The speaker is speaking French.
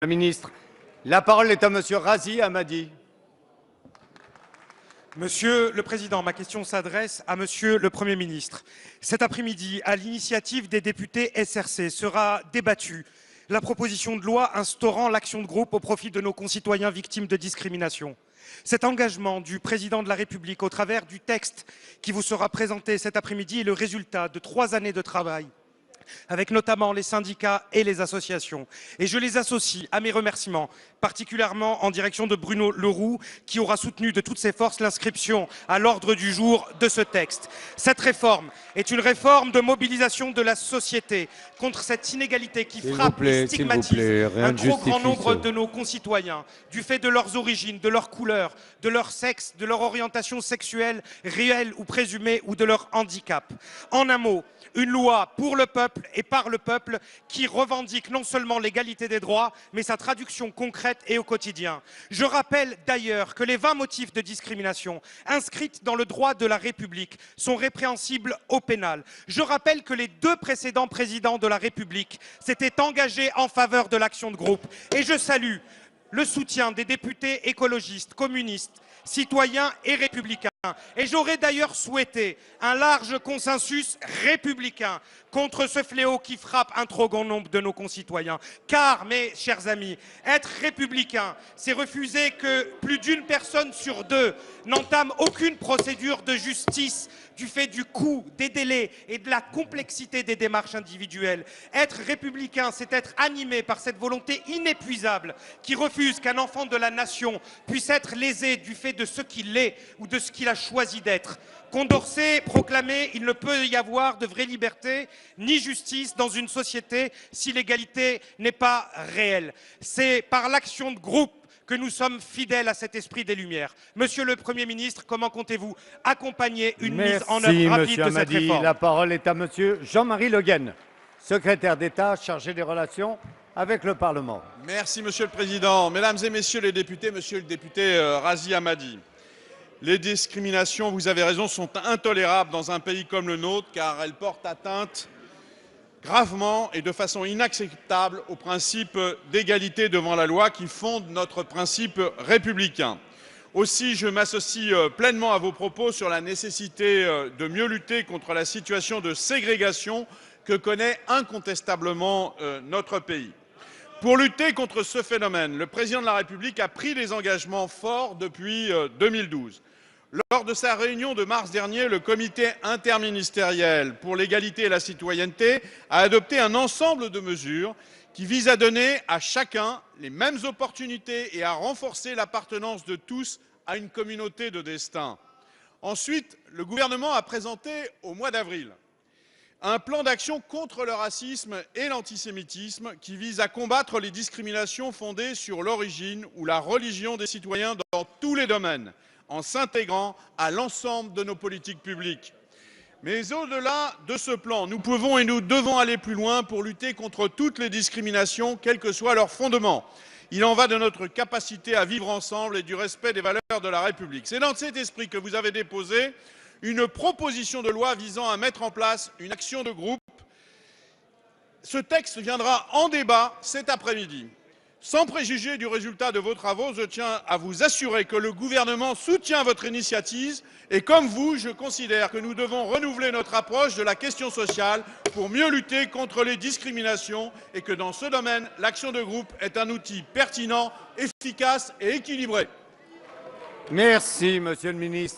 La ministre. La parole est à Monsieur Razi Hammadi. Monsieur le Président, ma question s'adresse à Monsieur le Premier ministre. Cet après-midi, à l'initiative des députés SRC, sera débattue la proposition de loi instaurant l'action de groupe au profit de nos concitoyens victimes de discrimination. Cet engagement du Président de la République au travers du texte qui vous sera présenté cet après-midi est le résultat de 3 années de travail avec notamment les syndicats et les associations. Et je les associe à mes remerciements, particulièrement en direction de Bruno Leroux, qui aura soutenu de toutes ses forces l'inscription à l'ordre du jour de ce texte. Cette réforme est une réforme de mobilisation de la société contre cette inégalité qui frappe et stigmatise un trop grand nombre de nos concitoyens, du fait de leurs origines, de leur couleur, de leur sexe, de leur orientation sexuelle, réelle ou présumée, ou de leur handicap. En un mot, une loi pour le peuple et par le peuple qui revendique non seulement l'égalité des droits, mais sa traduction concrète et au quotidien. Je rappelle d'ailleurs que les 20 motifs de discrimination inscrits dans le droit de la République sont répréhensibles au pénal. Je rappelle que les 2 précédents présidents de la République s'étaient engagés en faveur de l'action de groupe. Et je salue le soutien des députés écologistes, communistes, citoyens et républicains. Et j'aurais d'ailleurs souhaité un large consensus républicain contre ce fléau qui frappe un trop grand nombre de nos concitoyens. Car, mes chers amis, être républicain, c'est refuser que plus d'une personne sur 2 n'entame aucune procédure de justice du fait du coût, des délais et de la complexité des démarches individuelles. Être républicain, c'est être animé par cette volonté inépuisable qui refuse qu'un enfant de la nation puisse être lésé du fait de ce qu'il est ou de ce qu'il a choisi d'être. Condorcet proclamait « Il ne peut y avoir de vraie liberté ni justice dans une société si l'égalité n'est pas réelle ». C'est par l'action de groupe que nous sommes fidèles à cet esprit des Lumières. Monsieur le Premier ministre, comment comptez-vous accompagner une mise en œuvre rapide de cette réforme? La parole est à Monsieur Jean-Marie Le Guen, secrétaire d'État chargé des relations avec le Parlement. Merci Monsieur le Président. Mesdames et Messieurs les députés, Monsieur le député Razi Hammadi, les discriminations, vous avez raison, sont intolérables dans un pays comme le nôtre car elles portent atteinte gravement et de façon inacceptable au principe d'égalité devant la loi qui fonde notre principe républicain. Aussi, je m'associe pleinement à vos propos sur la nécessité de mieux lutter contre la situation de ségrégation que connaît incontestablement notre pays. Pour lutter contre ce phénomène, le Président de la République a pris des engagements forts depuis 2012. Lors de sa réunion de mars dernier, le comité interministériel pour l'égalité et la citoyenneté a adopté un ensemble de mesures qui visent à donner à chacun les mêmes opportunités et à renforcer l'appartenance de tous à une communauté de destin. Ensuite, le gouvernement a présenté au mois d'avril un plan d'action contre le racisme et l'antisémitisme qui vise à combattre les discriminations fondées sur l'origine ou la religion des citoyens dans tous les domaines, en s'intégrant à l'ensemble de nos politiques publiques. Mais au-delà de ce plan, nous pouvons et nous devons aller plus loin pour lutter contre toutes les discriminations, quel que soit leur fondement. Il en va de notre capacité à vivre ensemble et du respect des valeurs de la République. C'est dans cet esprit que vous avez déposé une proposition de loi visant à mettre en place une action de groupe. Ce texte viendra en débat cet après-midi. Sans préjuger du résultat de vos travaux, je tiens à vous assurer que le gouvernement soutient votre initiative et comme vous, je considère que nous devons renouveler notre approche de la question sociale pour mieux lutter contre les discriminations et que dans ce domaine, l'action de groupe est un outil pertinent, efficace et équilibré. Merci, Monsieur le ministre.